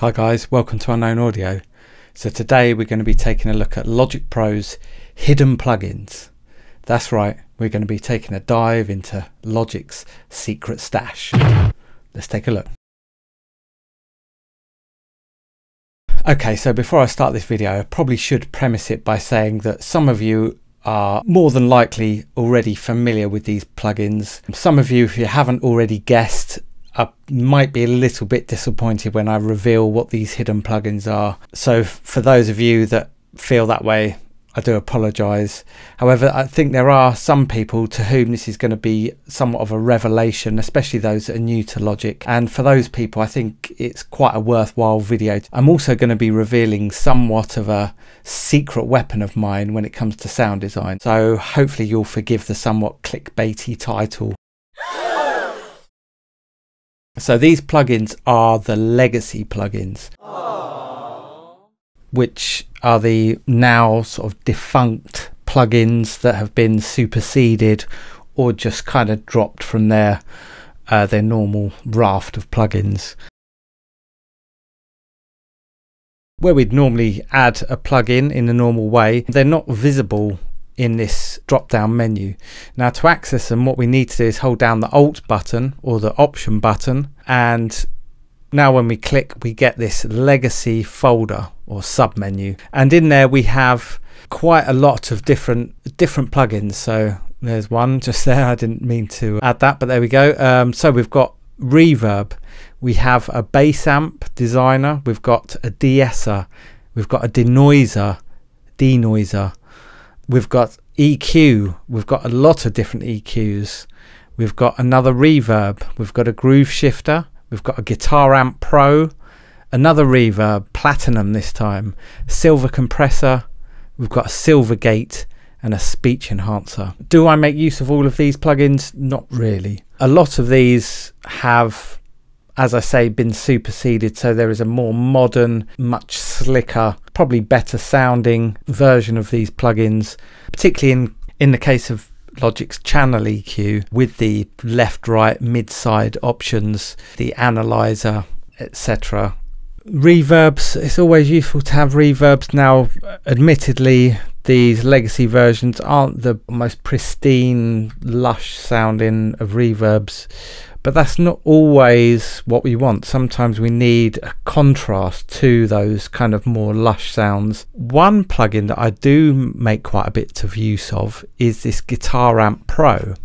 Hi guys, welcome to Unknown Audio. So today we're going to be taking a look at Logic Pro's hidden plugins. That's right, we're going to be taking a dive into Logic's secret stash. Let's take a look. Okay, so before I start this video, I probably should premise it by saying that some of you are more than likely already familiar with these plugins. Some of you, if you haven't already guessed, I might be a little bit disappointed when I reveal what these hidden plugins are. So for those of you that feel that way, I do apologise. However, I think there are some people to whom this is going to be somewhat of a revelation, especially those that are new to Logic. And for those people, I think it's quite a worthwhile video. I'm also going to be revealing somewhat of a secret weapon of mine when it comes to sound design. So hopefully you'll forgive the somewhat clickbaity title. So these plugins are the legacy plugins, which are the now sort of defunct plugins that have been superseded or just kind of dropped from their normal raft of plugins. Where we'd normally add a plugin in the normal way, they're not visible in this drop down menu. Now to access them, what we need to do is hold down the Alt button or the Option button, and now when we click we get this legacy folder or sub menu, and in there we have quite a lot of different plugins. So there's one just there, I didn't mean to add that, but there we go. So we've got reverb, we have a bass amp designer, we've got a de-esser, we've got a denoiser, we've got EQ, we've got a lot of different EQs, we've got another reverb, we've got a groove shifter, we've got a guitar amp pro, another reverb, platinum this time, silver compressor, we've got a silver gate and a speech enhancer. Do I make use of all of these plugins? Not really. A lot of these have, as I say, been superseded, so there is a more modern, much slicker, probably better sounding version of these plugins, particularly in the case of Logic's channel EQ with the left, right, mid-side options, the analyzer, etc. Reverbs, it's always useful to have reverbs. Now admittedly these legacy versions aren't the most pristine, lush sounding of reverbs, but that's not always what we want. Sometimes we need a contrast to those kind of more lush sounds. One plugin that I do make quite a bit of use of is this Guitar Amp Pro.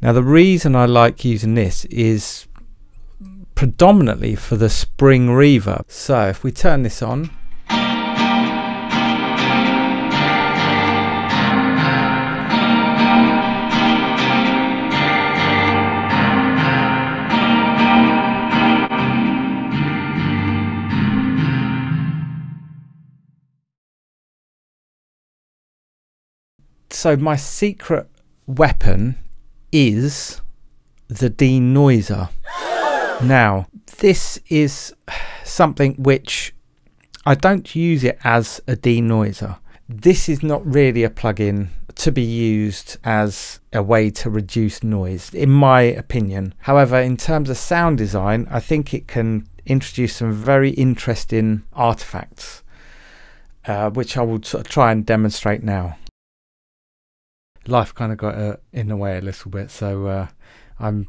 Now the reason I like using this is predominantly for the spring reverb. So if we turn this on, so my secret weapon is the denoiser. Now this is something which I don't use it as a denoiser. This is not really a plugin to be used as a way to reduce noise, in my opinion. However, in terms of sound design, I think it can introduce some very interesting artifacts, which I will sort of try and demonstrate now. Life kind of got in the way a little bit, so I'm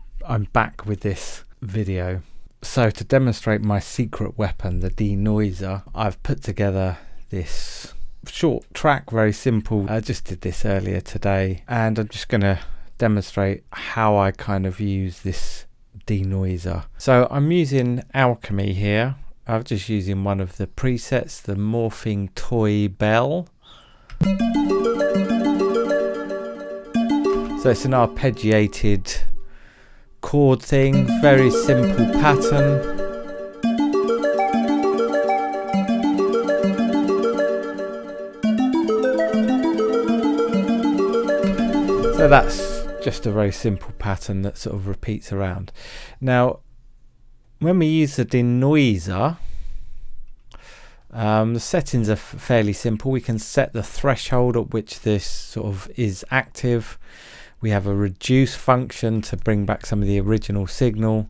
back with this video. So to demonstrate my secret weapon, the denoiser, I've put together this short track, very simple. I just did this earlier today, and I'm just going to demonstrate how I kind of use this denoiser. So I'm using Alchemy here. I'm just using one of the presets, the Morphing Toy Bell. So it's an arpeggiated chord thing, very simple pattern. So that's just a very simple pattern that sort of repeats around. Now when we use the denoiser, the settings are fairly simple. We can set the threshold at which this sort of is active. We have a reduce function to bring back some of the original signal.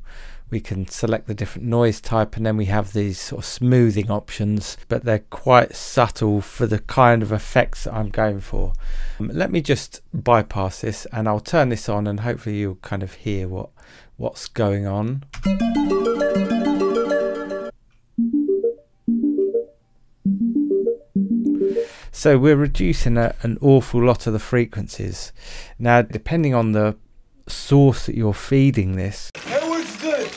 we can select the different noise type, and then we have these sort of smoothing options, but they're quite subtle for the kind of effects that I'm going for. Let me just bypass this and I'll turn this on, and hopefully you'll kind of hear what's going on. So we're reducing an awful lot of the frequencies. Now, depending on the source that you're feeding this, that works good.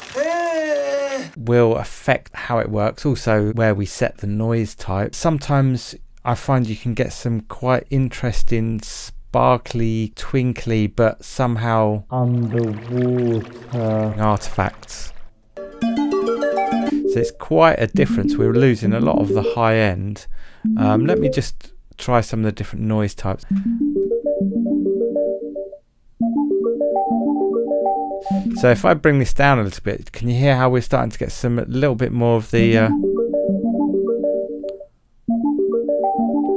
Will affect how it works. Also, where we set the noise type. Sometimes I find you can get some quite interesting sparkly, twinkly, but somehow underwater artifacts. So it's quite a difference. We're losing a lot of the high end. Let me just try some of the different noise types. So if I bring this down a little bit, can you hear how we're starting to get a little bit more of the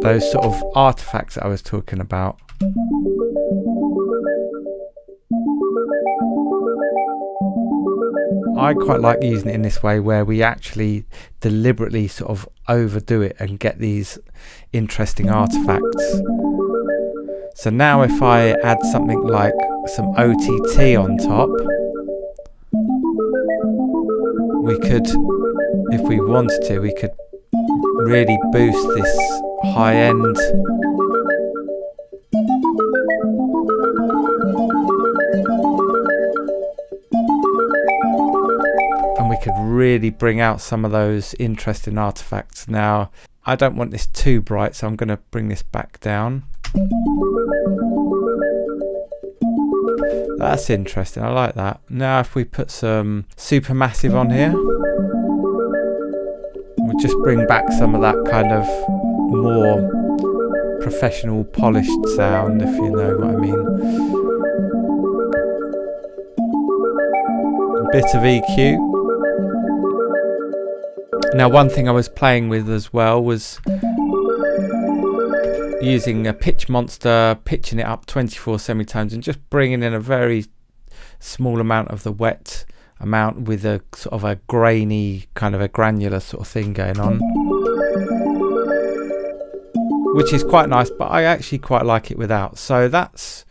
those sort of artifacts that I was talking about? I quite like using it in this way, where we actually deliberately sort of overdo it and get these interesting artifacts. So now if I add something like some OTT on top, we could, if we wanted to, we could really boost this high end. And we could really bring out some of those interesting artifacts. Now, I don't want this too bright, so I'm going to bring this back down. That's interesting, I like that. Now if we put some supermassive on here, we'll just bring back some of that kind of more professional polished sound, if you know what I mean. A bit of EQ. Now one thing I was playing with as well was using a pitch monster, pitching it up 24 semitones and just bringing in a very small amount of the wet amount with a sort of a grainy, kind of a granular sort of thing going on, which is quite nice, but I actually quite like it without. So that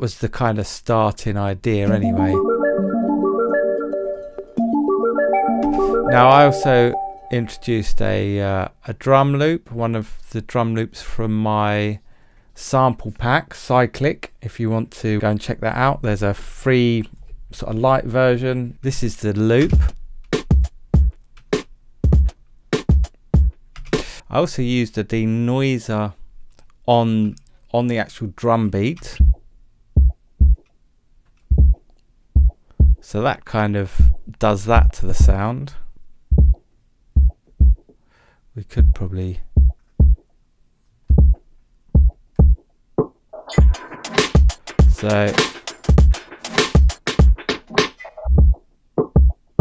was the kind of starting idea anyway. Now I also introduced a drum loop, one of the drum loops from my sample pack, Cyclic. If you want to go and check that out, there's a free sort of light version. This is the loop. I also used a denoiser on the actual drum beat, so that kind of does that to the sound. We could probably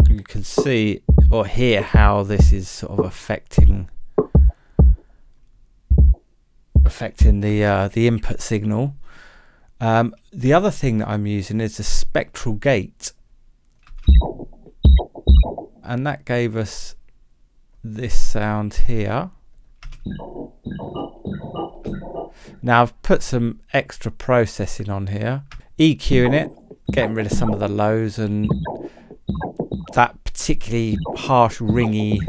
you can see or hear how this is sort of affecting the input signal. The other thing that I'm using is a spectral gate, and that gave us this sound here. Now I've put some extra processing on here, EQing it, getting rid of some of the lows, and that particularly harsh ringy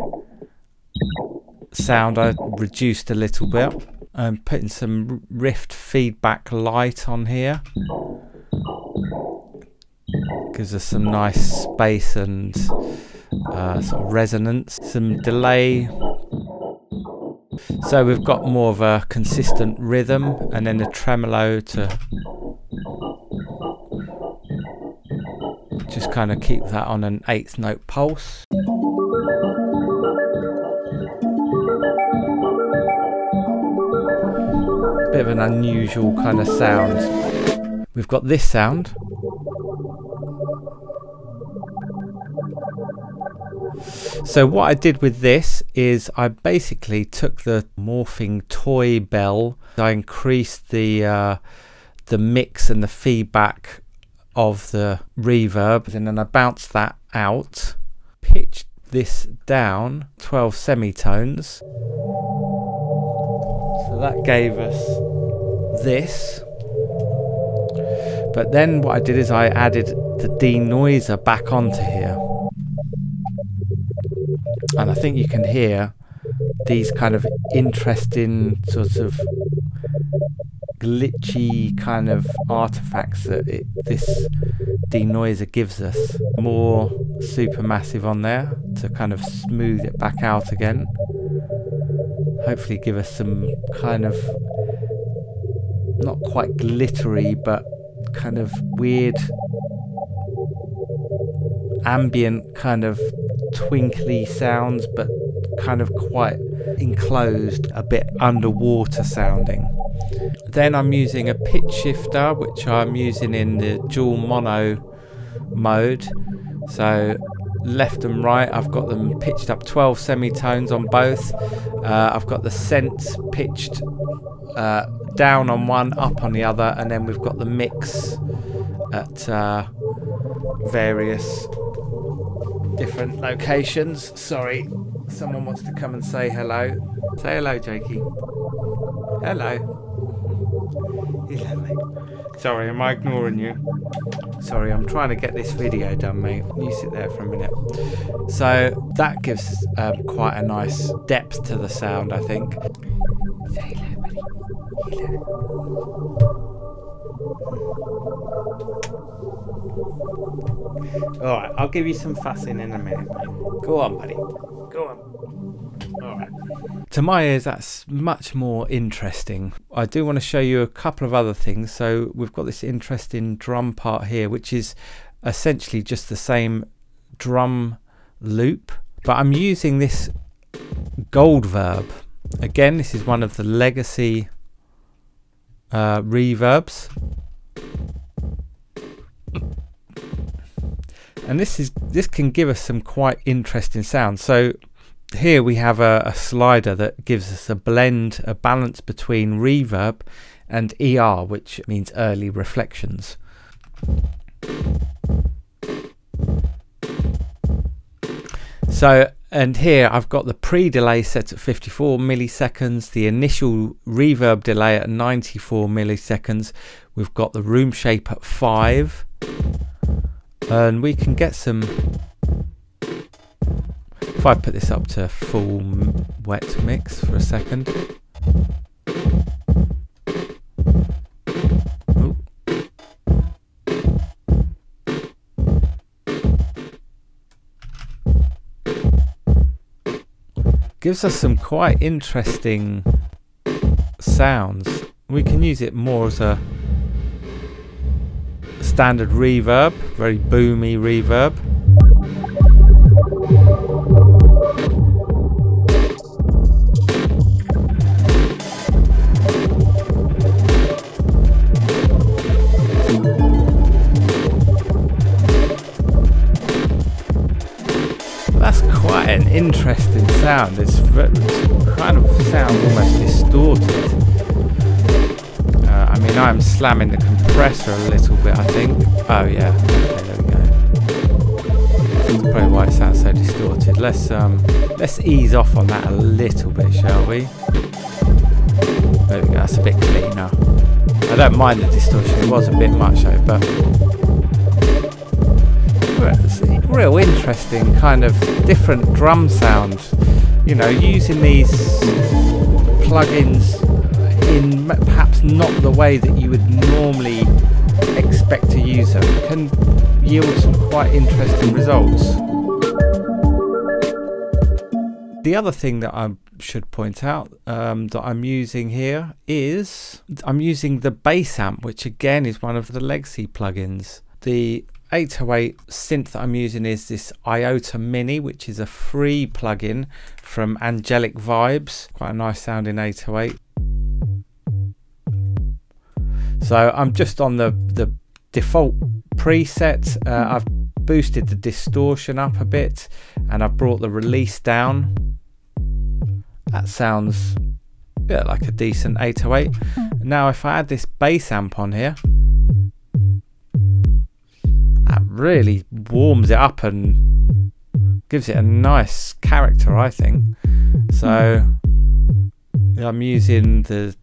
sound I reduced a little bit. I'm putting some rift feedback light on here, gives us some nice space and sort of resonance, some delay. So we've got more of a consistent rhythm, and then the tremolo to just kind of keep that on an 8th note pulse. Bit of an unusual kind of sound. We've got this sound. So what I did with this is I basically took the morphing toy bell, I increased the mix and the feedback of the reverb, and then I bounced that out, pitched this down 12 semitones, so that gave us this. But then what I did is I added the denoiser back onto here, and I think you can hear these kind of interesting sort of glitchy kind of artifacts that this denoiser gives us. More supermassive on there to kind of smooth it back out again, hopefully give us some kind of not quite glittery but kind of weird ambient kind of twinkly sounds, but kind of quite enclosed, a bit underwater sounding. Then I'm using a pitch shifter, which I'm using in the dual mono mode, so left and right I've got them pitched up 12 semitones on both. I've got the scents pitched down on one, up on the other, and then we've got the mix at various different locations. Sorry, someone wants to come and say hello. Say hello, Jakey. Hello. Hello, mate. Sorry, am I ignoring you? Sorry, I'm trying to get this video done, mate. You sit there for a minute. So that gives quite a nice depth to the sound, I think. Say hello, buddy. Hello. Alright, I'll give you some fussing in a minute, mate. Go on, buddy. Go on. Alright. To my ears, that's much more interesting. I do want to show you a couple of other things. So we've got this interesting drum part here, which is essentially just the same drum loop, but I'm using this gold verb. Again, this is one of the legacy reverbs. And this can give us some quite interesting sounds. So here we have a slider that gives us a blend, a balance between reverb and ER, which means early reflections. So, and here I've got the pre-delay set at 54 milliseconds, the initial reverb delay at 94 milliseconds. We've got the room shape at 5. And we can get some, if I put this up to full wet mix for a second. Ooh. Gives us some quite interesting sounds. We can use it more as a standard reverb, very boomy reverb. That's quite an interesting sound. It's kind of sounds almost distorted. I mean, I'm slamming the compressor a little bit, I think. Oh yeah, okay, there we go. That's probably why it sounds so distorted. Let's ease off on that a little bit, shall we? There we go, that's a bit cleaner. I don't mind the distortion, it was a bit much though, but it's a real interesting kind of different drum sounds. You know, using these plugins in perhaps not the way that you would normally expect to use them can yield some quite interesting results. The other thing that I should point out that I'm using here is I'm using the bass amp, which again is one of the legacy plugins. The 808 synth that I'm using is this Iota Mini, which is a free plugin from Angelic Vibes. Quite a nice sounding 808. So I'm just on the default preset. I've boosted the distortion up a bit and I've brought the release down. That sounds like a decent 808. Now if I add this bass amp on here, really warms it up and gives it a nice character, I think. So I'm using the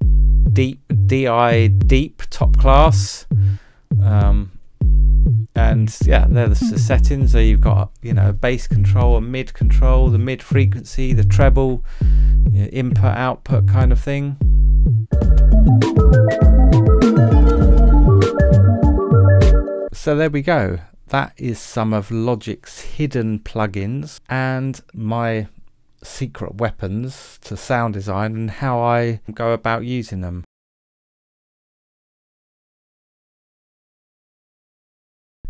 DI Deep Top Class, and yeah, there's the settings. So you've got, you know, bass control, a mid control, the mid frequency, the treble, you know, input output kind of thing. So there we go. That is some of Logic's hidden plugins and my secret weapons to sound design and how I go about using them.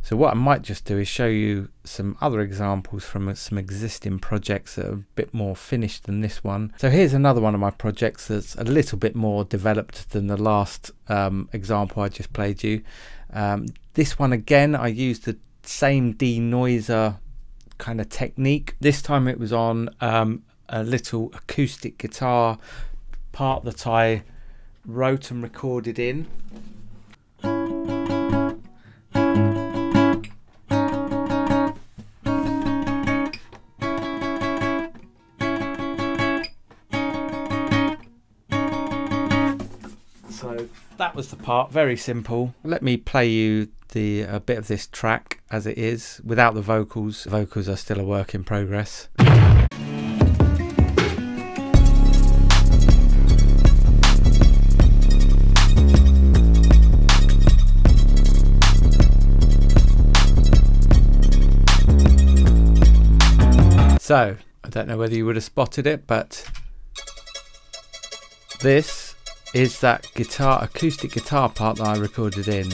So what I might just do is show you some other examples from some existing projects that are a bit more finished than this one. So here's another one of my projects that's a little bit more developed than the last example I just played you. This one again, I used the same denoiser kind of technique. This time it was on a little acoustic guitar part that I wrote and recorded in. So that was the part, very simple. Let me play you a bit of this track as it is, without the vocals. The vocals are still a work in progress. So, I don't know whether you would have spotted it, but this is that acoustic guitar part that I recorded in.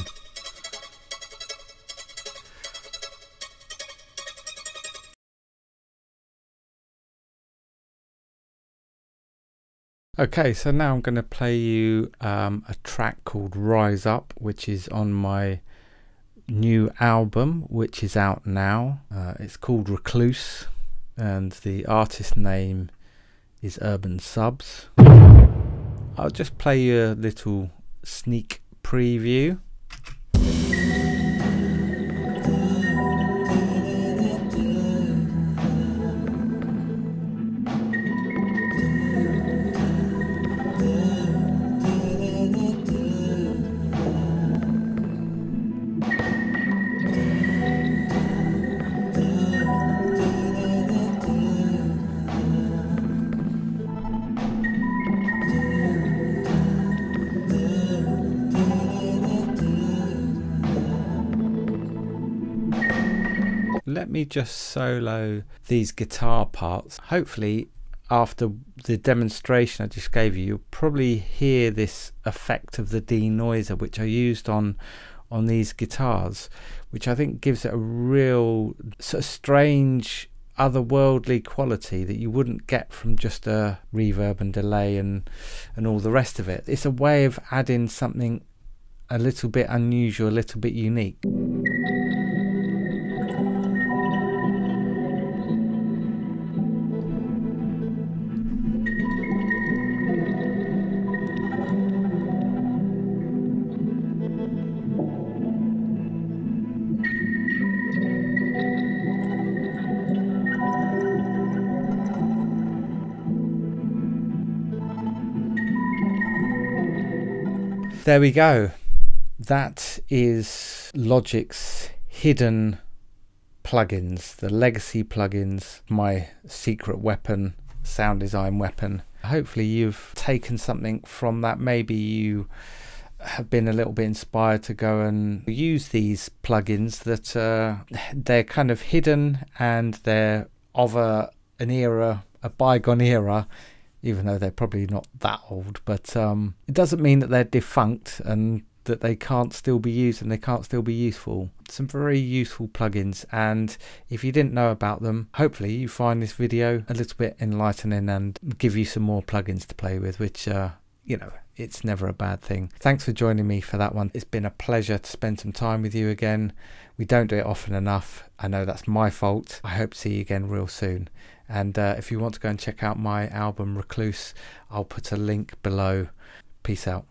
Okay, so now I'm going to play you a track called Rise Up, which is on my new album, which is out now. It's called Recluse, and the artist name is Subz. I'll just play you a little sneak preview. Let me just solo these guitar parts. Hopefully after the demonstration I just gave you, you'll probably hear this effect of the denoiser which I used on these guitars, which I think gives it a real sort of strange otherworldly quality that you wouldn't get from just a reverb and delay and all the rest of it. It's a way of adding something a little bit unusual, a little bit unique. There we go. That is Logic's hidden plugins, the legacy plugins, my secret weapon, sound design weapon. Hopefully you've taken something from that. Maybe you have been a little bit inspired to go and use these plugins that they're kind of hidden and they're of an era, a bygone era, even though they're probably not that old, but it doesn't mean that they're defunct and that they can't still be used and they can't still be useful. Some very useful plugins, and if you didn't know about them, hopefully you find this video a little bit enlightening and give you some more plugins to play with, which you know, it's never a bad thing. Thanks for joining me for that one. It's been a pleasure to spend some time with you again. We don't do it often enough. I know that's my fault. I hope to see you again real soon. And if you want to go and check out my album Recluse, I'll put a link below. Peace out.